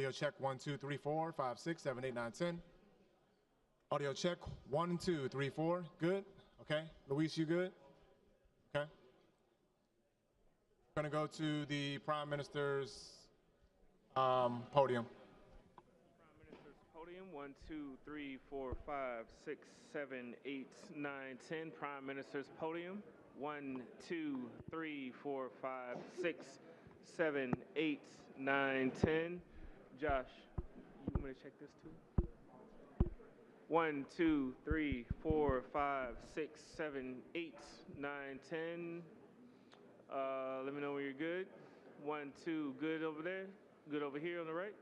Audio check 1, 2, 3, 4, 5, 6, 7, 8, 9, 10. Audio check 1, 2, 3, 4. Good. Okay. Luis, you good? Okay. We're going to go to the Prime Minister's podium. Prime Minister's podium. 1, 2, 3, 4, 5, 6, 7, 8, 9, 10. Prime Minister's podium. 1, 2, 3, 4, 5, 6, 7, 8, 9, 10. Josh, you want me to check this too? 1, 2, 3, 4, 5, 6, 7, 8, 9, 10. Let me know when you're good. 1, 2, good over there. Good over here on the right.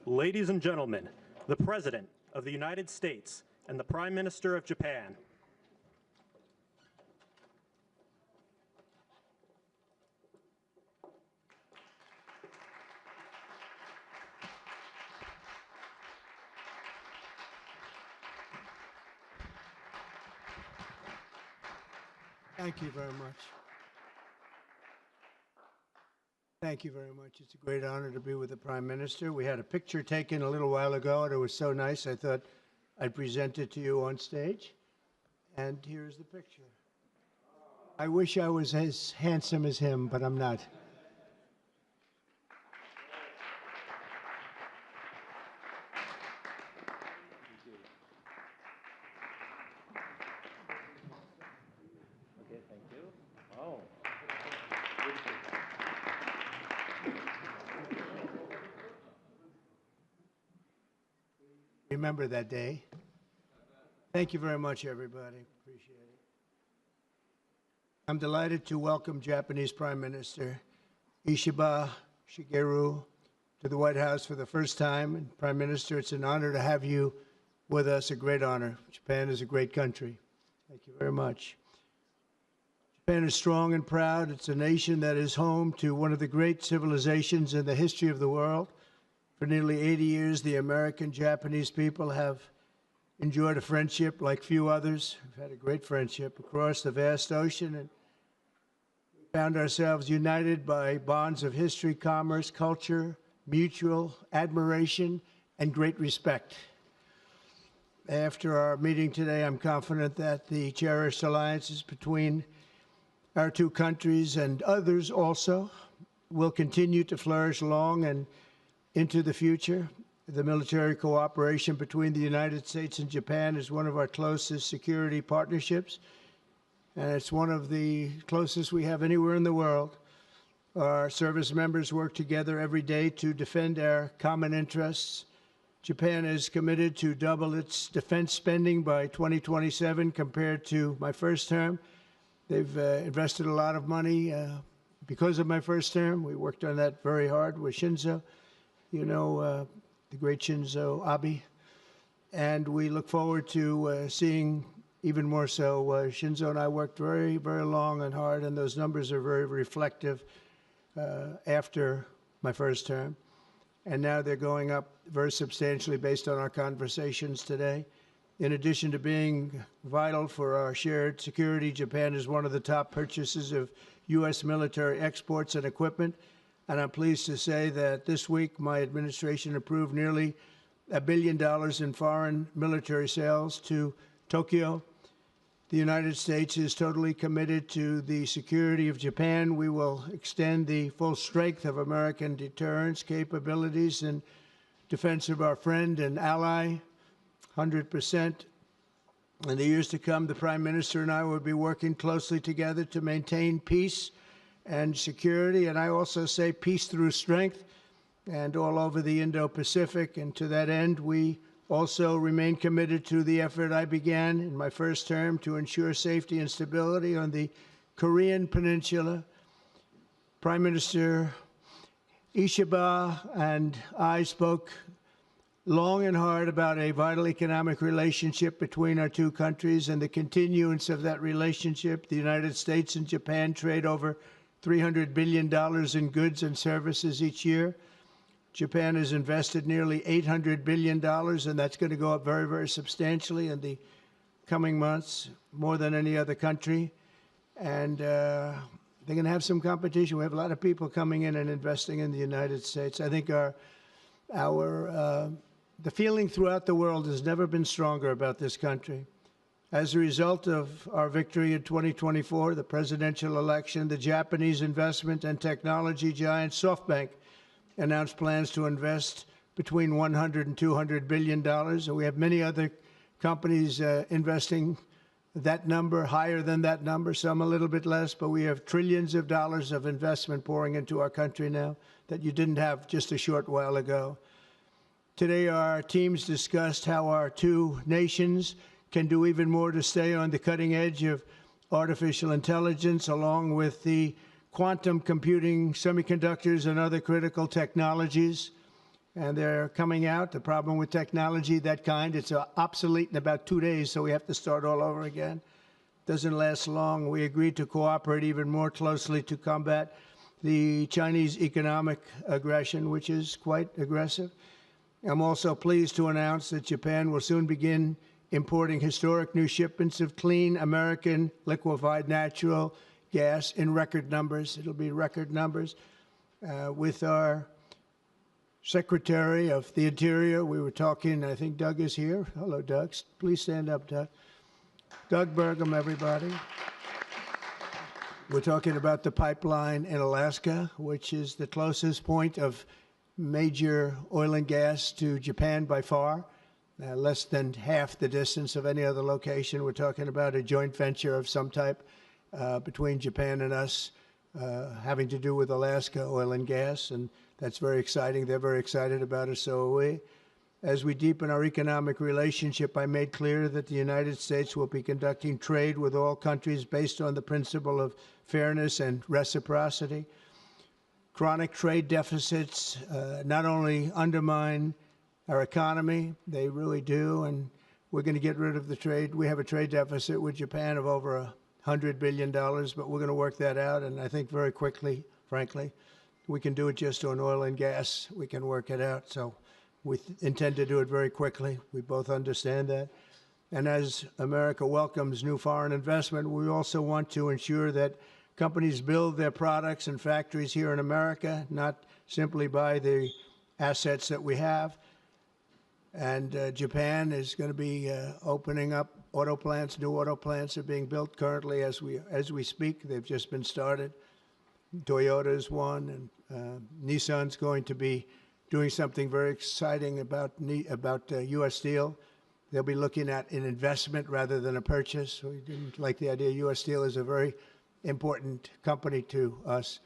Ladies and gentlemen, the President of the United States and the Prime Minister of Japan. Thank you very much. Thank you very much. It's a great honor to be with the Prime Minister. We had a picture taken a little while ago, and it was so nice, I thought I'd present it to you on stage. And here's the picture. I wish I was as handsome as him, but I'm not. Okay, thank you. Oh. Remember that day. Thank you very much, everybody. Appreciate it. I'm delighted to welcome Japanese Prime Minister Ishiba Shigeru to the White House for the first time. And Prime Minister, it's an honor to have you with us, a great honor. Japan is a great country. Thank you very much. Japan is strong and proud. It's a nation that is home to one of the great civilizations in the history of the world. For nearly 80 years, the American-Japanese people have enjoyed a friendship like few others. We've had a great friendship across the vast ocean, and we found ourselves united by bonds of history, commerce, culture, mutual admiration, and great respect. after our meeting today, I'm confident that the cherished alliances between our two countries and others also will continue to flourish long and into the future. The military cooperation between the United States and Japan is one of our closest security partnerships, and it's one of the closest we have anywhere in the world. Our service members work together every day to defend our common interests. Japan is committed to double its defense spending by 2027 compared to my first term. They've invested a lot of money because of my first term. We worked on that very hard with Shinzo, the great Shinzo Abe. And we look forward to seeing even more so. Shinzo and I worked very, very long and hard, and those numbers are very reflective after my first term. And now they're going up very substantially based on our conversations today. In addition to being vital for our shared security, Japan is one of the top purchasers of U.S. military exports and equipment. And I'm pleased to say that this week my administration approved nearly $1 billion in foreign military sales to Tokyo. The United States is totally committed to the security of Japan. We will extend the full strength of American deterrence capabilities in defense of our friend and ally, 100%. In the years to come, the Prime Minister and I will be working closely together to maintain peace and security, and I also say peace through strength, and all over the Indo-Pacific. And to that end, we also remain committed to the effort I began in my first term to ensure safety and stability on the Korean Peninsula. Prime Minister Ishiba and I spoke long and hard about a vital economic relationship between our two countries and the continuance of that relationship. The United States and Japan trade over $300 billion in goods and services each year. Japan has invested nearly $800 billion, and that's going to go up very, very substantially in the coming months, more than any other country. And they're going to have some competition. We have a lot of people coming in and investing in the United States. I think the feeling throughout the world has never been stronger about this country. As a result of our victory in 2024, the presidential election, the Japanese investment and technology giant SoftBank announced plans to invest between $100 and $200 billion. And we have many other companies investing that number, higher than that number, some a little bit less, but we have trillions of dollars of investment pouring into our country now that you didn't have just a short while ago. Today, our teams discussed how our two nations can do even more to stay on the cutting edge of artificial intelligence, along with the quantum computing, semiconductors, and other critical technologies. And they're coming out. The problem with technology, that kind, it's obsolete in about 2 days, so we have to start all over again. Doesn't last long. We agreed to cooperate even more closely to combat the Chinese economic aggression, which is quite aggressive. I'm also pleased to announce that Japan will soon begin importing historic new shipments of clean American liquefied natural gas in record numbers. It'll be record numbers. With our Secretary of the Interior, we were talking, I think Doug is here. Hello, Doug. Please stand up, Doug. Doug Burgum, everybody. We're talking about the pipeline in Alaska, which is the closest point of major oil and gas to Japan by far. Less than half the distance of any other location. We're talking about a joint venture of some type between Japan and us, having to do with Alaska oil and gas, and that's very exciting. They're very excited about it, so are we. As we deepen our economic relationship, I made clear that the United States will be conducting trade with all countries based on the principle of fairness and reciprocity. Chronic trade deficits not only undermine our economy, they really do, and we're going to get rid of the trade. We have a trade deficit with Japan of over $100 billion, but we're going to work that out, and I think very quickly, frankly. We can do it just on oil and gas. We can work it out, so we intend to do it very quickly. We both understand that. And as America welcomes new foreign investment, we also want to ensure that companies build their products and factories here in America, not simply buy the assets that we have. And Japan is going to be opening up auto plants. New auto plants are being built currently as we speak. They've just been started. Toyota is one, and Nissan's going to be doing something very exciting about U.S. Steel. They'll be looking at an investment rather than a purchase. We didn't like the idea. U.S. Steel is a very important company to us.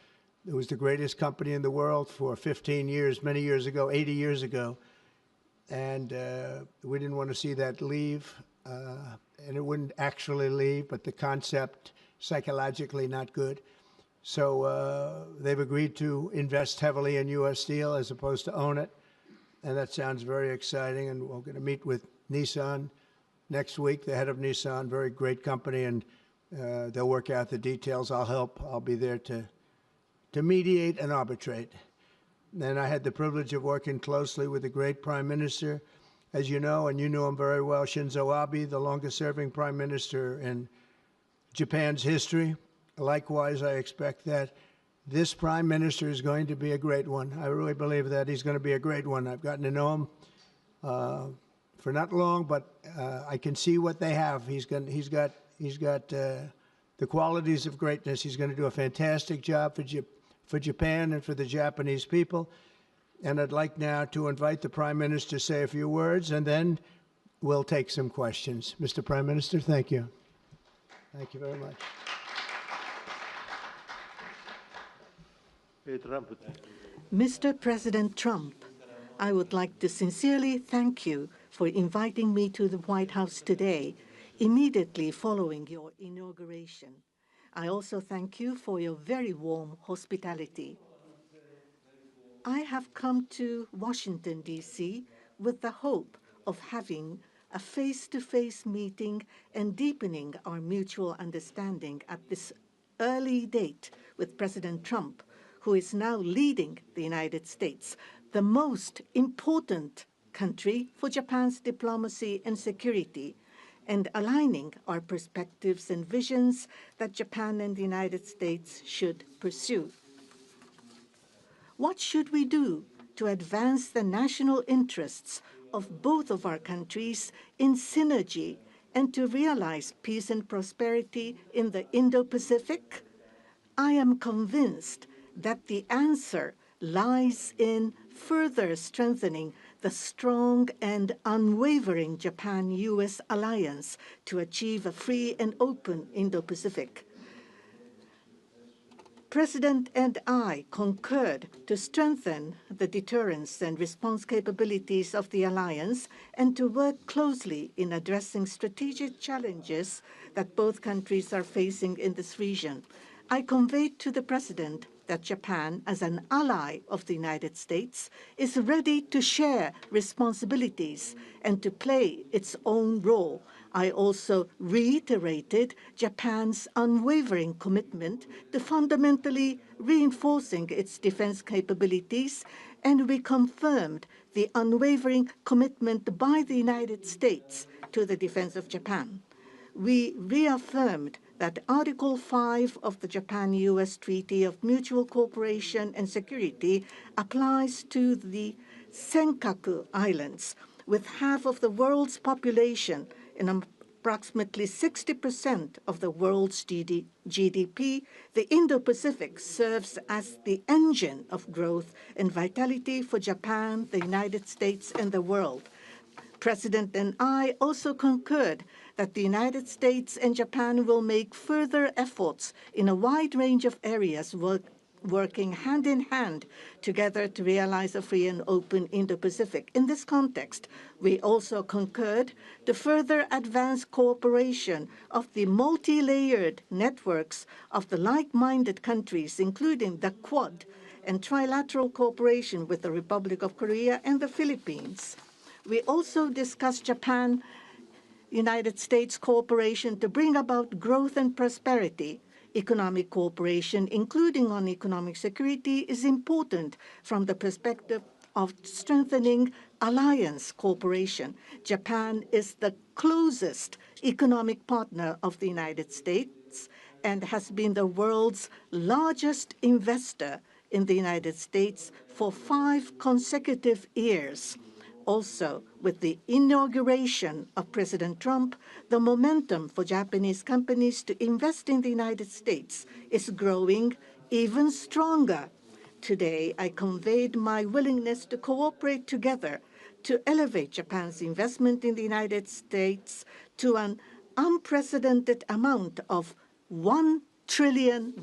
It was the greatest company in the world for 15 years, many years ago, 80 years ago. And we didn't want to see that leave. And it wouldn't actually leave, but the concept, psychologically not good. So they've agreed to invest heavily in U.S. Steel as opposed to own it. And that sounds very exciting. And we're going to meet with Nissan next week, the head of Nissan, very great company, and they'll work out the details. I'll help. I'll be there to mediate and arbitrate. And I had the privilege of working closely with the great Prime Minister, as you know, and you know him very well, Shinzo Abe, the longest-serving Prime Minister in Japan's history. Likewise, I expect that this Prime Minister is going to be a great one. I really believe that he's going to be a great one. I've gotten to know him for not long, but I can see what they have. He's got the qualities of greatness. He's going to do a fantastic job for Japan and for the Japanese people. And I'd like now to invite the Prime Minister to say a few words, and then we'll take some questions. Mr. Prime Minister, thank you. Thank you very much. Mr. President Trump, I would like to sincerely thank you for inviting me to the White House today, immediately following your inauguration. I also thank you for your very warm hospitality. I have come to Washington, D.C. with the hope of having a face-to-face meeting and deepening our mutual understanding at this early date with President Trump, who is now leading the United States, the most important country for Japan's diplomacy and security, and aligning our perspectives and visions that Japan and the United States should pursue. What should we do to advance the national interests of both of our countries in synergy and to realize peace and prosperity in the Indo-Pacific? I am convinced that the answer lies in further strengthening the strong and unwavering Japan-U.S. alliance to achieve a free and open Indo-Pacific. President and I concurred to strengthen the deterrence and response capabilities of the alliance and to work closely in addressing strategic challenges that both countries are facing in this region. I conveyed to the President that Japan, as an ally of the United States, is ready to share responsibilities and to play its own role. I also reiterated Japan's unwavering commitment to fundamentally reinforcing its defense capabilities, and we confirmed the unwavering commitment by the United States to the defense of Japan. We reaffirmed that Article 5 of the Japan-U.S. Treaty of Mutual Cooperation and Security applies to the Senkaku Islands, with half of the world's population and approximately 60% of the world's GDP. The Indo-Pacific serves as the engine of growth and vitality for Japan, the United States, and the world. President and I also concurred that the United States and Japan will make further efforts in a wide range of areas, working hand in hand together to realize a free and open Indo-Pacific. In this context, we also concurred to further advance cooperation of the multi-layered networks of the like-minded countries, including the Quad, and trilateral cooperation with the Republic of Korea and the Philippines. We also discussed Japan-United States cooperation to bring about growth and prosperity. Economic cooperation, including on economic security, is important from the perspective of strengthening alliance cooperation. Japan is the closest economic partner of the United States and has been the world's largest investor in the United States for 5 consecutive years. Also, with the inauguration of President Trump, the momentum for Japanese companies to invest in the United States is growing even stronger. Today, I conveyed my willingness to cooperate together to elevate Japan's investment in the United States to an unprecedented amount of $1 trillion.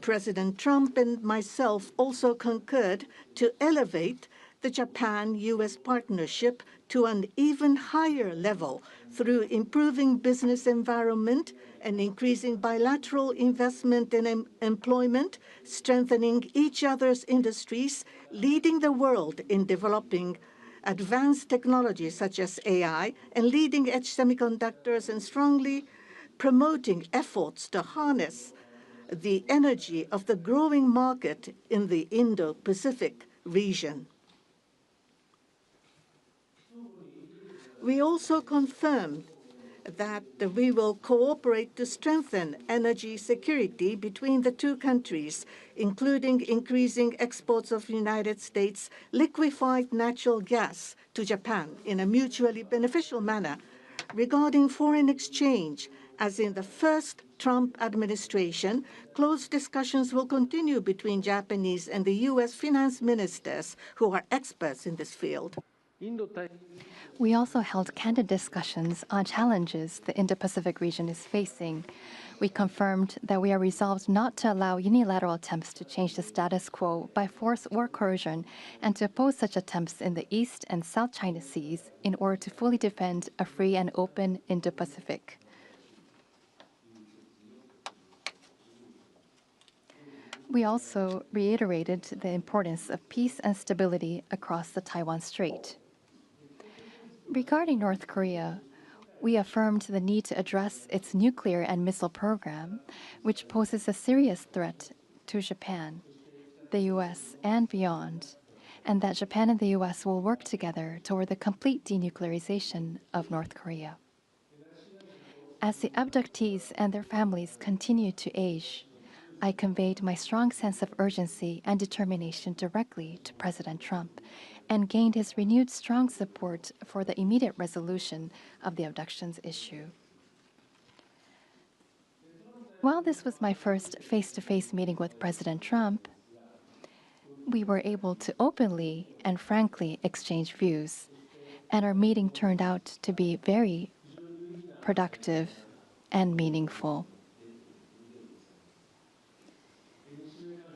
President Trump and myself also concurred to elevate the Japan-U.S. partnership to an even higher level through improving business environment and increasing bilateral investment and employment, strengthening each other's industries, leading the world in developing advanced technologies such as AI and leading-edge semiconductors, and strongly promoting efforts to harness the energy of the growing market in the Indo-Pacific region. We also confirmed that we will cooperate to strengthen energy security between the two countries, including increasing exports of United States liquefied natural gas to Japan in a mutually beneficial manner. Regarding foreign exchange, as in the first Trump administration, close discussions will continue between Japanese and the U.S. finance ministers who are experts in this field. We also held candid discussions on challenges the Indo-Pacific region is facing. We confirmed that we are resolved not to allow unilateral attempts to change the status quo by force or coercion, and to oppose such attempts in the East and South China Seas in order to fully defend a free and open Indo-Pacific. We also reiterated the importance of peace and stability across the Taiwan Strait. Regarding North Korea, we affirmed the need to address its nuclear and missile program, which poses a serious threat to Japan, the U.S., and beyond, and that Japan and the U.S. will work together toward the complete denuclearization of North Korea. As the abductees and their families continue to age, I conveyed my strong sense of urgency and determination directly to President Trump, and gained his renewed strong support for the immediate resolution of the abductions issue. While this was my first face-to-face meeting with President Trump, we were able to openly and frankly exchange views, and our meeting turned out to be very productive and meaningful.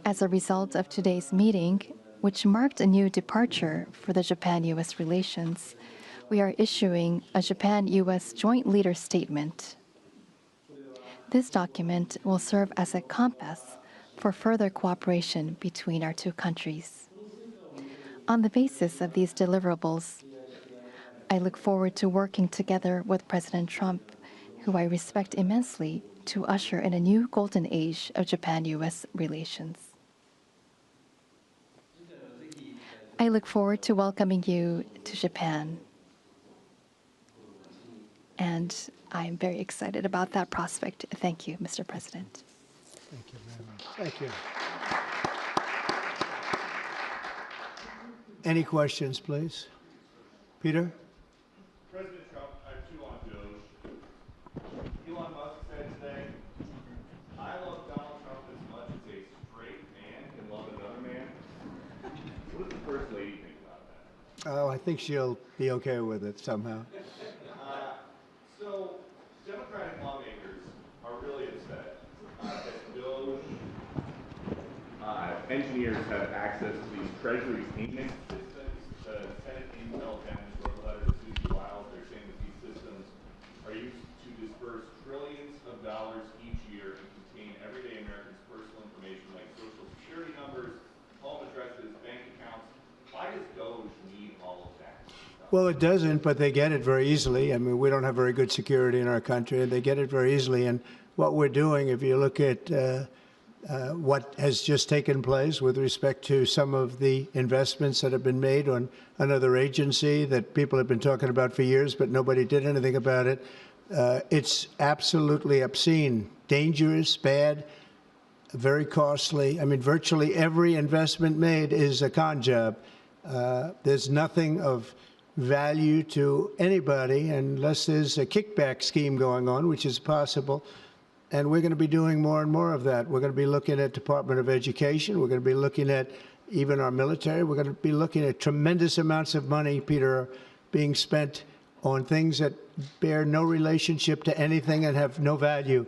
As a result of today's meeting, which marked a new departure for the Japan-U.S. relations, we are issuing a Japan-U.S. Joint Leaders Statement. This document will serve as a compass for further cooperation between our two countries. On the basis of these deliverables, I look forward to working together with President Trump, who I respect immensely, to usher in a new golden age of Japan-U.S. relations. I look forward to welcoming you to Japan. And I'm very excited about that prospect. Thank you, Mr. President. Thank you very much. Thank you. Any questions, please? Peter? President Trump, I have two on Doge. Elon Musk said today, I love Donald Trump as much as a straight man can love another man. What does the First Lady think about that? Oh, I think she'll be okay with it somehow. So, Democratic lawmakers are really upset that Doge engineers have access to these Treasury payment systems. The Senate Intel Defense wrote a letter to Susie Wiles. They're saying that these systems are used to disperse trillions of dollars each year and contain everyday Americans' personal information like social security numbers, home addresses, bank accounts. Why does Doge need all of that? Well, it doesn't, but they get it very easily. I mean, we don't have very good security in our country, and they get it very easily. And what we're doing, if you look at what has just taken place with respect to some of the investments that have been made on another agency that people have been talking about for years, but nobody did anything about it, it's absolutely obscene, dangerous, bad, very costly. I mean, virtually every investment made is a con job. There's nothing of value to anybody unless there's a kickback scheme going on, which is possible. And we're going to be doing more and more of that. We're going to be looking at Department of Education. We're going to be looking at even our military. We're going to be looking at tremendous amounts of money, Peter, being spent on things that bear no relationship to anything and have no value.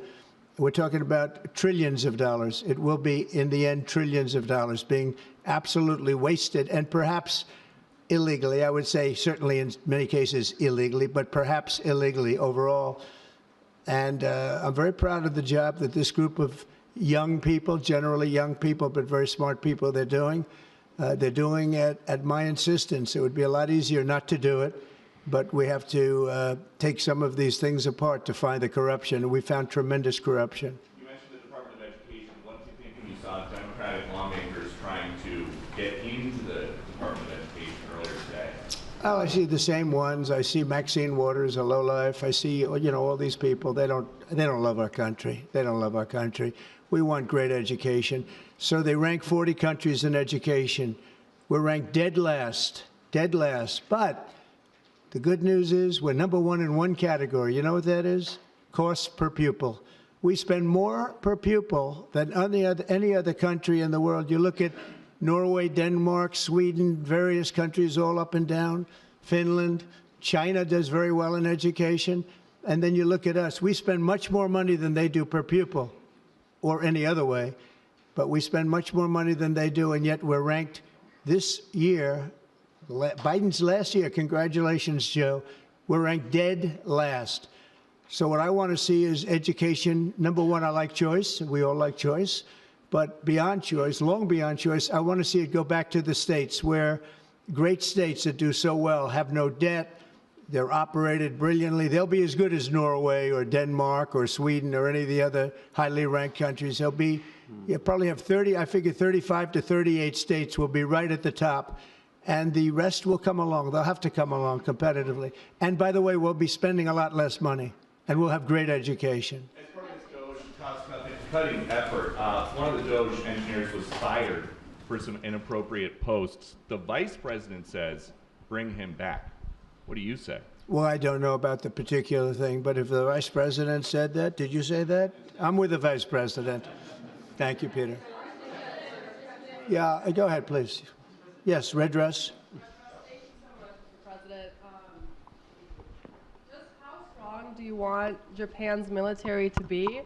We're talking about trillions of dollars. It will be, in the end, trillions of dollars being absolutely wasted, and perhaps illegally. I would say certainly in many cases illegally, but perhaps illegally overall. And I'm very proud of the job that this group of young people, generally young people, but very smart people, they're doing. They're doing it at my insistence. It would be a lot easier not to do it, but we have to take some of these things apart to find the corruption. And we found tremendous corruption. You mentioned the Department of Education. What did you think when you saw Democratic lawmakers trying to get into the Department of Education earlier today? Oh, I see the same ones. I see Maxine Waters, a lowlife. I see, you know, all these people. They don't love our country. They don't love our country. We want great education. So they rank 40 countries in education. We're ranked dead last, dead last. But the good news is we're number one in one category. You know what that is? Cost per pupil. We spend more per pupil than any other country in the world. You look at Norway, Denmark, Sweden, various countries all up and down, Finland. China does very well in education. And then you look at us. We spend much more money than they do per pupil or any other way. But we spend much more money than they do, and yet we're ranked this year, Biden's last year, congratulations, Joe, we're ranked dead last. So what I want to see is education. Number one, I like choice. We all like choice. But beyond choice, long beyond choice, I want to see it go back to the states where great states that do so well have no debt. They're operated brilliantly. They'll be as good as Norway or Denmark or Sweden or any of the other highly ranked countries. They'll be, you probably have 30, I figure 35 to 38 states will be right at the top. And the rest will come along. They'll have to come along competitively. And by the way, we'll be spending a lot less money. And we'll have great education. As part of this DOGE cost-cutting effort, one of the DOGE engineers was fired for some inappropriate posts. The vice president says, bring him back. What do you say? Well, I don't know about the particular thing, but if the vice president said that, did you say that? I'm with the vice president. Thank you, Peter. Yeah, go ahead, please. Yes, red dress. Thank you so much, Mr. President. Just how strong do you want Japan's military to be?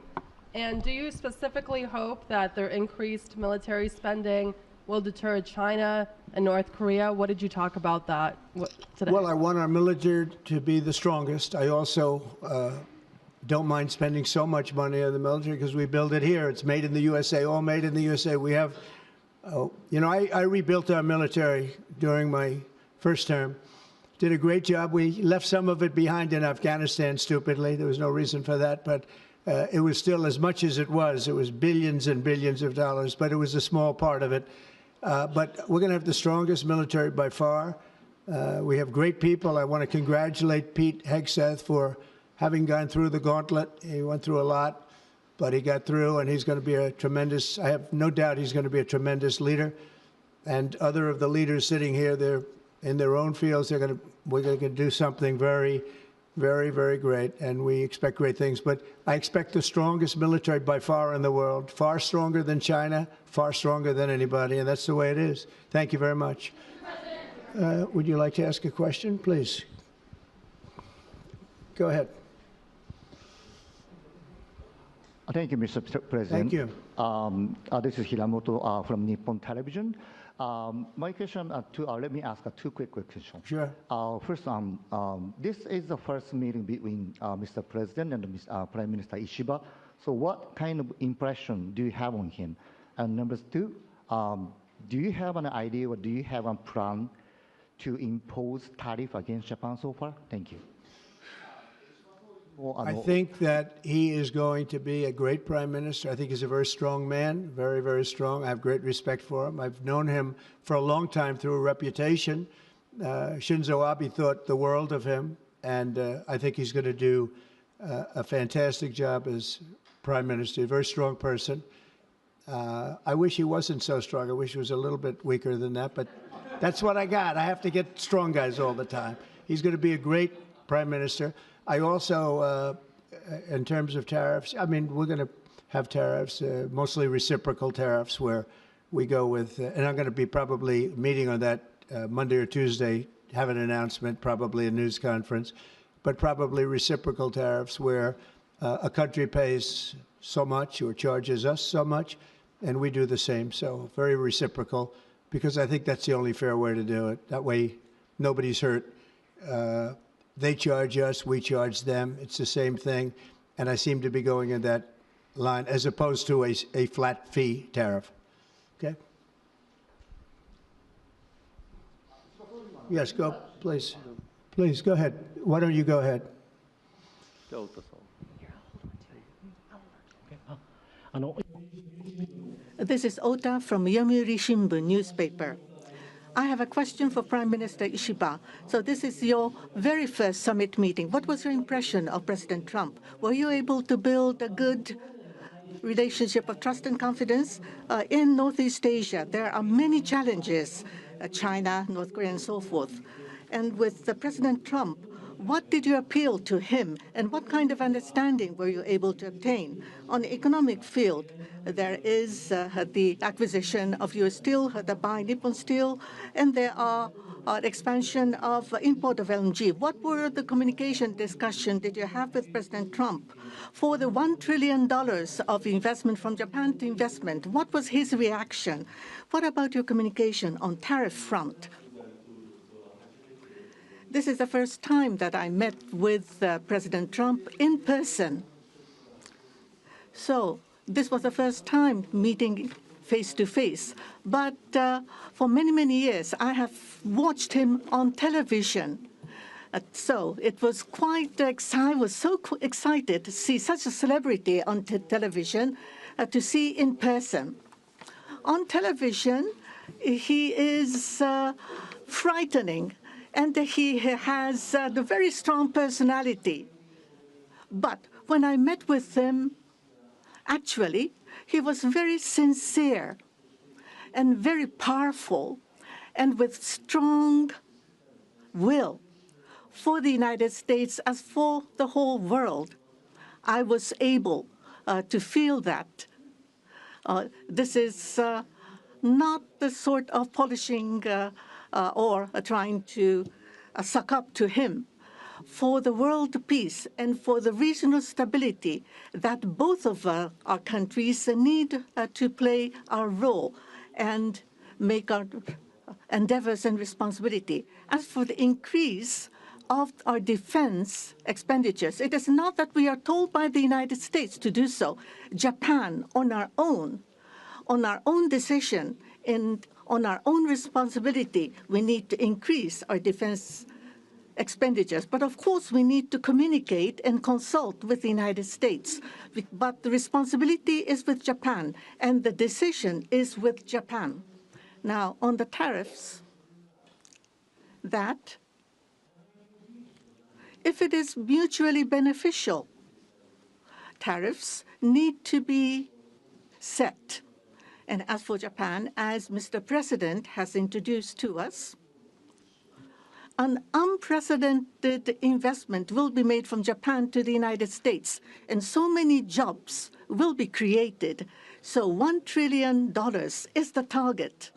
And do you specifically hope that their increased military spending will deter China and North Korea? What did you talk about that today? Well, I want our military to be the strongest. I also don't mind spending so much money on the military because we build it here. It's made in the USA, all made in the USA. We have, you know, I rebuilt our military during my first term. Did a great job. We left some of it behind in Afghanistan, stupidly. There was no reason for that, but it was still as much as it was. It was billions and billions of dollars, but it was a small part of it. But we're going to have the strongest military by far. We have great people. I want to congratulate Pete Hegseth for having gone through the gauntlet. He went through a lot, but he got through, and he's going to be a tremendous, I have no doubt he's going to be a tremendous leader. And other of the leaders sitting here, they're in their own fields. We're going to do something very, very, very great, and we expect great things. But I expect the strongest military by far in the world, far stronger than China, far stronger than anybody, and that's the way it is. Thank you very much. Would you like to ask a question, please? Go ahead. Thank you, Mr. President. Thank you. This is Hiramoto from Nippon Television. My question, let me ask two quick questions. Sure. First, this is the first meeting between Mr. President and Prime Minister Ishiba. So what kind of impression do you have on him? And number two, do you have an idea or do you have a plan to impose tariff against Japan so far? Thank you. I think that he is going to be a great prime minister. I think he's a very strong man, very, very strong. I have great respect for him. I've known him for a long time through a reputation. Shinzo Abe thought the world of him, and I think he's going to do a fantastic job as prime minister. A very strong person. I wish he wasn't so strong. I wish he was a little bit weaker than that, but That's what I got. I have to get strong guys all the time. He's going to be a great prime minister. I also, in terms of tariffs, I mean, we're going to have tariffs, mostly reciprocal tariffs, where we go with, and I'm going to be probably meeting on that Monday or Tuesday, have an announcement, probably a news conference, but probably reciprocal tariffs where a country pays so much or charges us so much, and we do the same. So very reciprocal, because I think that's the only fair way to do it. That way, nobody's hurt. They charge us, we charge them. It's the same thing, and I seem to be going in that line as opposed to a flat fee tariff. Okay? Yes, go, please. Please, go ahead. Why don't you go ahead? This is Ota from Yomiuri Shimbun newspaper. I have a question for Prime Minister Ishiba. So this is your very first summit meeting. What was your impression of President Trump? Were you able to build a good relationship of trust and confidence? In Northeast Asia, there are many challenges, China, North Korea, and so forth. And with President Trump, what did you appeal to him, and what kind of understanding were you able to obtain? On the economic field, there is the acquisition of U.S. Steel, the buy Nippon Steel, and there are expansion of import of LNG. What were the communication discussion did you have with President Trump? For the $1 trillion of investment from Japan to investment, what was his reaction? What about your communication on tariff front? This is the first time that I met with President Trump in person. So this was the first time meeting face-to-face. But for many, many years, I have watched him on television. So it was quite I was so excited to see such a celebrity on television, to see in person. On television, he is frightening. And he has the very strong personality. But when I met with him, actually, he was very sincere and very powerful and with strong will for the United States as for the whole world. I was able to feel that. This is not the sort of polishing or trying to suck up to him. For the world peace and for the regional stability that both of our countries need to play our role and make our endeavors and responsibility. As for the increase of our defense expenditures, it is not that we are told by the United States to do so. Japan, on our own decision, and on our own responsibility, we need to increase our defense expenditures. But of course, we need to communicate and consult with the United States. But the responsibility is with Japan, and the decision is with Japan. Now, on the tariffs, that if it is mutually beneficial, tariffs need to be set. And as for Japan, as Mr. President has introduced to us, an unprecedented investment will be made from Japan to the United States, and so many jobs will be created. So $1 trillion is the target.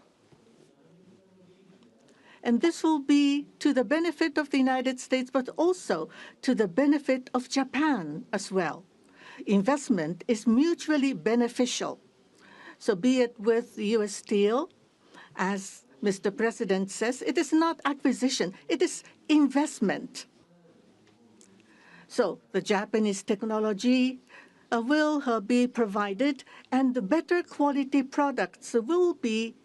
And this will be to the benefit of the United States, but also to the benefit of Japan as well. Investment is mutually beneficial. So be it with U.S. Steel, as Mr. President says, it is not acquisition, it is investment. So the Japanese technology will be provided, and the better quality products will be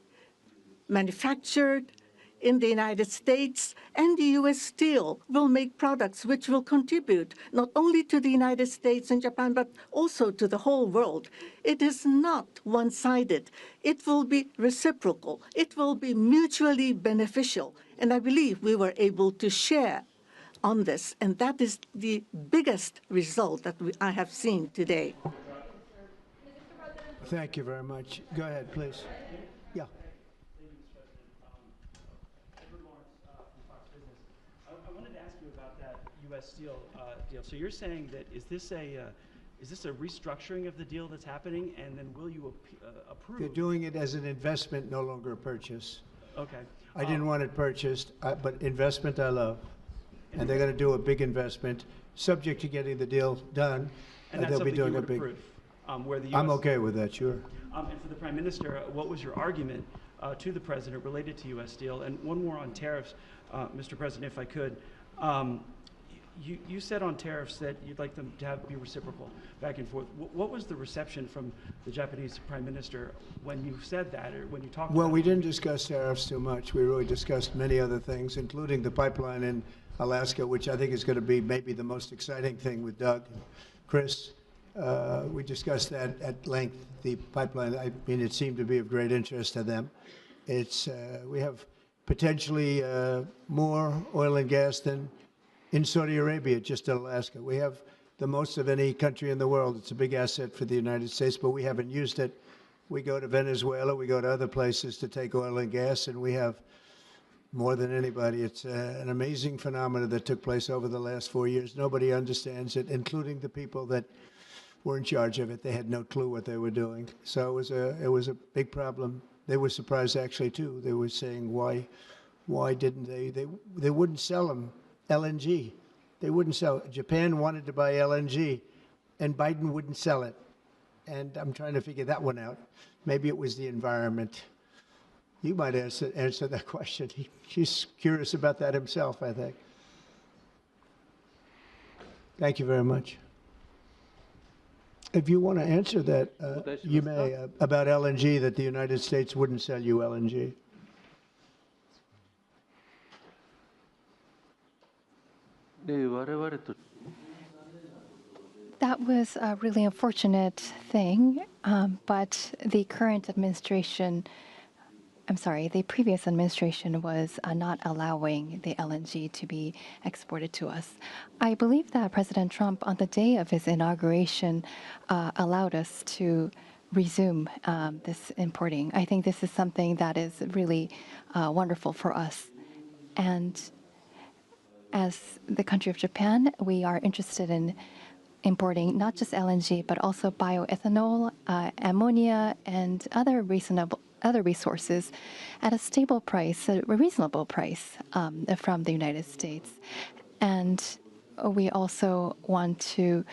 manufactured in the United States, and the U.S. Steel will make products which will contribute not only to the United States and Japan, but also to the whole world. It is not one-sided. It will be reciprocal. It will be mutually beneficial. And I believe we were able to share on this, and that is the biggest result that I have seen today. Thank you very much. Go ahead, please. Yeah. U.S. Steel deal. So you're saying that is this a restructuring of the deal that's happening, and then will you approve? They're doing it as an investment, no longer a purchase. Okay. I didn't want it purchased, but investment I love. And they're going to do a big investment, subject to getting the deal done. And that's they'll be something doing you a would big. approve, where the U.S. I'm okay with that, sure. And for the Prime Minister, what was your argument to the President related to U.S. Steel? And one more on tariffs, Mr. President, if I could. You said on tariffs that you'd like them to be reciprocal, back and forth. What was the reception from the Japanese Prime Minister when you said that, or when you talked Well, about we it? didn't discuss tariffs too much. We really discussed many other things, including the pipeline in Alaska, which I think is going to be maybe the most exciting thing with Doug and Chris. We discussed that at length, the pipeline. I mean, it seemed to be of great interest to them. We have potentially more oil and gas than in Saudi Arabia, just in Alaska. We have the most of any country in the world. It's a big asset for the United States, but we haven't used it. We go to Venezuela, we go to other places to take oil and gas, and we have more than anybody. It's an amazing phenomenon that took place over the last 4 years. Nobody understands it, including the people that were in charge of it. They had no clue what they were doing. So it was a big problem. They were surprised actually too. They were saying why didn't they wouldn't sell them LNG. They wouldn't sell it. Japan wanted to buy LNG, and Biden wouldn't sell it. And I'm trying to figure that one out. Maybe it was the environment. You might answer that question. He's curious about that himself, I think. Thank you very much. If you want to answer that, you may, about LNG, that the United States wouldn't sell you LNG. That was a really unfortunate thing, but the current administration, the previous administration was not allowing the LNG to be exported to us. I believe that President Trump, on the day of his inauguration, allowed us to resume this importing. I think this is something that is really wonderful for us. And as the country of Japan, we are interested in importing not just LNG, but also bioethanol, ammonia, and other resources at a stable price, a reasonable price from the United States. And we also want to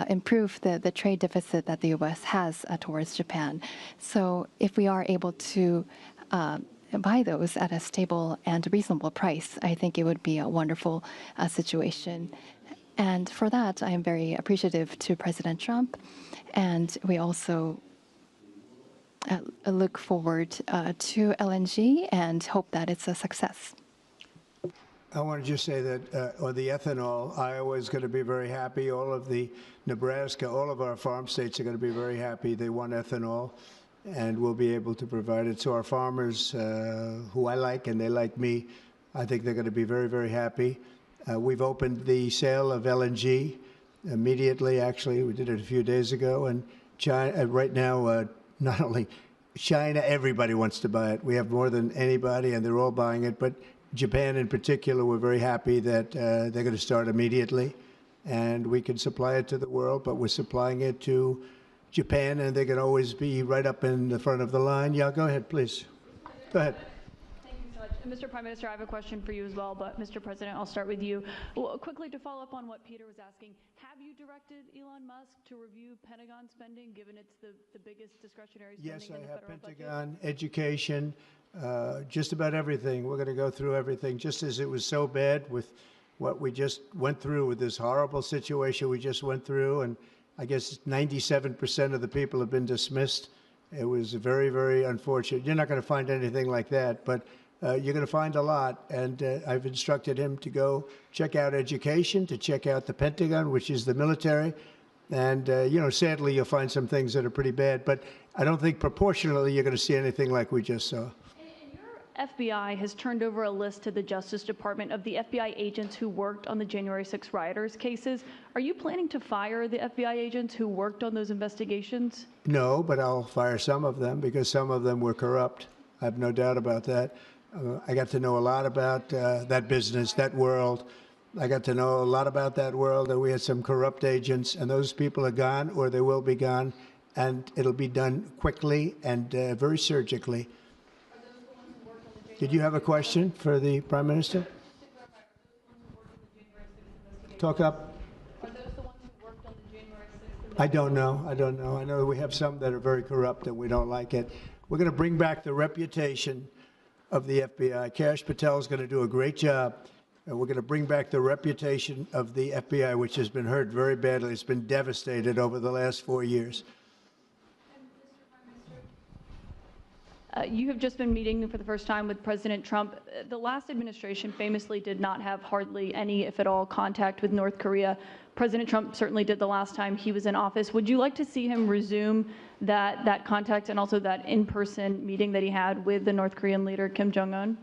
improve the trade deficit that the U.S. has towards Japan. So if we are able to buy those at a stable and reasonable price, I think it would be a wonderful situation. And for that, I am very appreciative to President Trump. And we also look forward to LNG and hope that it's a success. I want to just say that on the ethanol, Iowa is going to be very happy. All of the Nebraska, all of our farm states are going to be very happy. They want ethanol, and we'll be able to provide it. So our farmers, who I like and they like me, I think they're going to be very, very happy. We've opened the sale of LNG immediately. Actually, we did it a few days ago. And China, right now, not only China, everybody wants to buy it. We have more than anybody, and they're all buying it. But Japan in particular, we're very happy that they're going to start immediately. And we can supply it to the world, but we're supplying it to Japan, and they can always be right up in the front of the line. Yeah, go ahead, please. Go ahead. Thank you so much. Mr. Prime Minister, I have a question for you as well, but Mr. President, I'll start with you. Well, quickly to follow up on what Peter was asking, have you directed Elon Musk to review Pentagon spending, given it's the biggest discretionary spending in the federal budget? Yes, I have Pentagon, education, just about everything. We're going to go through everything, just as it was so bad with what we just went through with this horrible situation we just went through, and I guess 97% of the people have been dismissed. It was very, very unfortunate. You're not going to find anything like that, but you're going to find a lot. And I've instructed him to go check out education, to check out the Pentagon, which is the military. And, sadly, you'll find some things that are pretty bad. But I don't think proportionally you're going to see anything like we just saw. FBI has turned over a list to the Justice Department of the FBI agents who worked on the January 6 rioters cases. Are you planning to fire the FBI agents who worked on those investigations? No, but I'll fire some of them because some of them were corrupt. I have no doubt about that. I got to know a lot about that business, that world, I got to know a lot about that world, and we had some corrupt agents, and those people are gone, or they will be gone, and it'll be done quickly and very surgically. Did you have a question for the Prime Minister? Talk up. Are those the ones who worked on the January 6th? I don't know. I don't know. I know we have some that are very corrupt and we don't like it. We're going to bring back the reputation of the FBI. Kash Patel is going to do a great job. And we're going to bring back the reputation of the FBI, which has been hurt very badly. It's been devastated over the last 4 years. You have just been meeting for the first time with President Trump. The last administration famously did not have hardly any, if at all, contact with North Korea. President Trump certainly did the last time he was in office. Would you like to see him resume that contact and also that in-person meeting that he had with the North Korean leader, Kim Jong-un?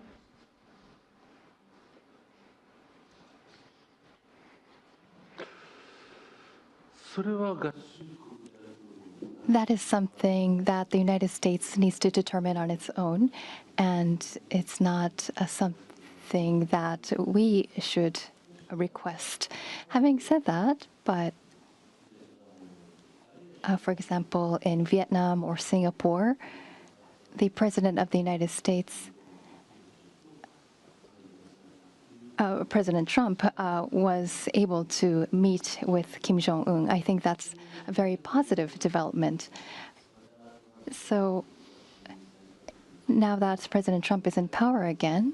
That is something that the United States needs to determine on its own, and it's not something that we should request. Having said that, but for example, in Vietnam or Singapore, the President of the United States, President Trump, was able to meet with Kim Jong-un. I think that's a very positive development. So now that President Trump is in power again,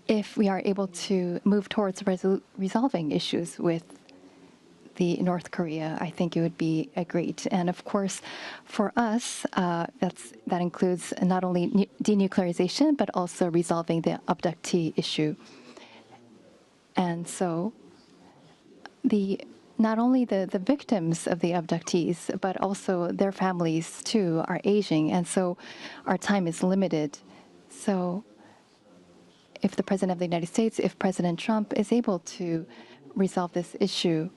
if we are able to move towards resolving issues with the North Korea, I think it would be great. And of course, for us, that includes not only denuclearization, but also resolving the abductee issue. And so not only the victims of the abductees, but also their families too are aging. And so our time is limited. So if the President of the United States, if President Trump is able to resolve this issue,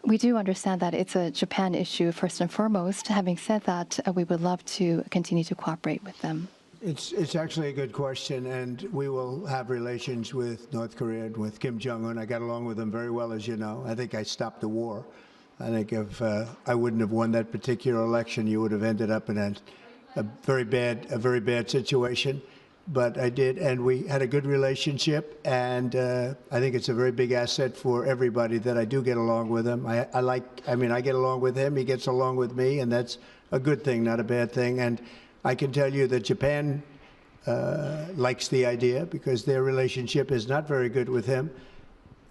we do understand that it's a Japan issue first and foremost. Having said that, we would love to continue to cooperate with them. It's actually a good question, and we will have relations with North Korea and with Kim Jong-un. I got along with him very well, as you know. I think I stopped the war. I think if I wouldn't have won that particular election, you would have ended up in a very bad situation. But I did, and we had a good relationship, and I think it's a very big asset for everybody that I do get along with him. I get along with him, he gets along with me, and that's a good thing, not a bad thing. And I can tell you that Japan likes the idea because their relationship is not very good with him.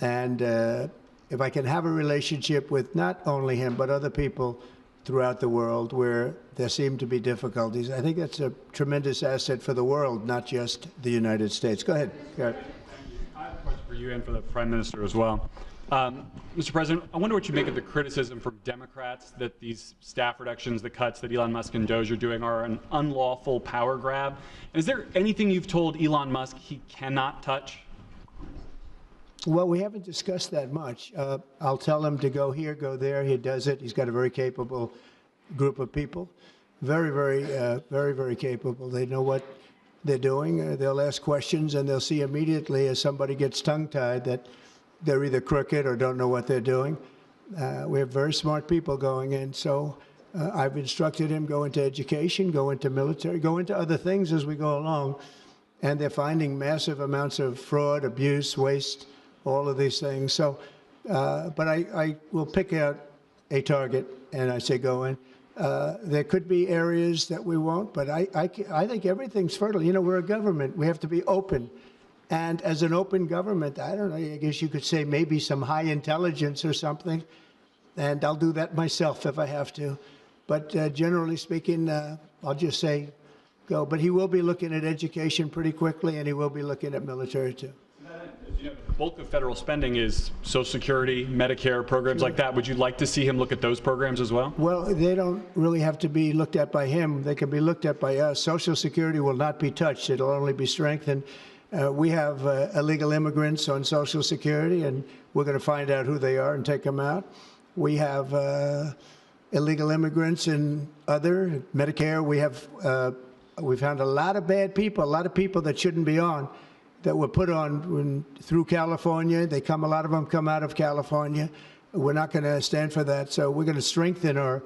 And if I can have a relationship with not only him, but other people throughout the world where there seem to be difficulties, I think that's a tremendous asset for the world, not just the United States. Go ahead. I have a question for you and for the Prime Minister as well. Mr. President, I wonder what you make of the criticism from Democrats that these staff reductions, the cuts that Elon Musk and Doge are doing are an unlawful power grab. And is there anything you've told Elon Musk he cannot touch? Well, we haven't discussed that much. I'll tell him to go here, go there. He does it. He's got a very capable group of people. Very capable. They know what they're doing. They'll ask questions, and they'll see immediately as somebody gets tongue-tied that they're either crooked or don't know what they're doing. We have very smart people going in. So I've instructed him, go into education, go into military, go into other things as we go along. And they're finding massive amounts of fraud, abuse, waste, all of these things. So, but I will pick out a target, and I say go in. There could be areas that we won't, but I think everything's fertile. You know, we're a government. We have to be open. And as an open government, I don't know, I guess you could say maybe some high intelligence or something. And I'll do that myself if I have to. But generally speaking, I'll just say go. But he will be looking at education pretty quickly, and he will be looking at military too. You know, the bulk of federal spending is Social Security, Medicare, programs like that. Would you like to see him look at those programs as well? Well, they don't really have to be looked at by him. They can be looked at by us. Social Security will not be touched. It'll only be strengthened. We have illegal immigrants on Social Security, and we're going to find out who they are and take them out. We have illegal immigrants in other Medicare. We found a lot of bad people, a lot of people that shouldn't be on. that were put on through California. A lot of them come out of California. We're not going to stand for that. So we're going to strengthen our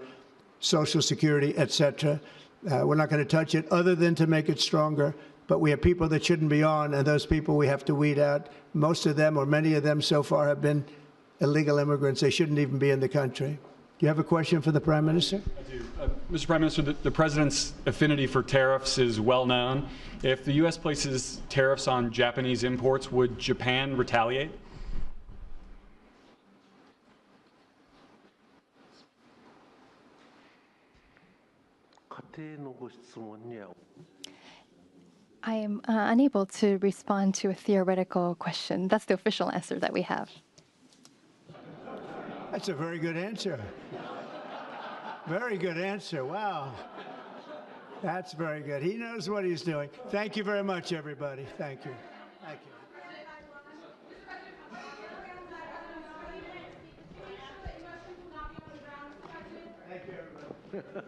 Social Security, et cetera. We're not going to touch it other than to make it stronger. But we have people that shouldn't be on, and those people we have to weed out. Most of them, or many of them so far, have been illegal immigrants. They shouldn't even be in the country. Do you have a question for the Prime Minister? I do. Mr. Prime Minister, the President's affinity for tariffs is well known. If the U.S. places tariffs on Japanese imports, would Japan retaliate? I am unable to respond to a theoretical question. That's the official answer that we have. That's a very good answer. Very good answer. Wow. That's very good. He knows what he's doing. Thank you very much, everybody. Thank you. Thank you. Thank you, everybody.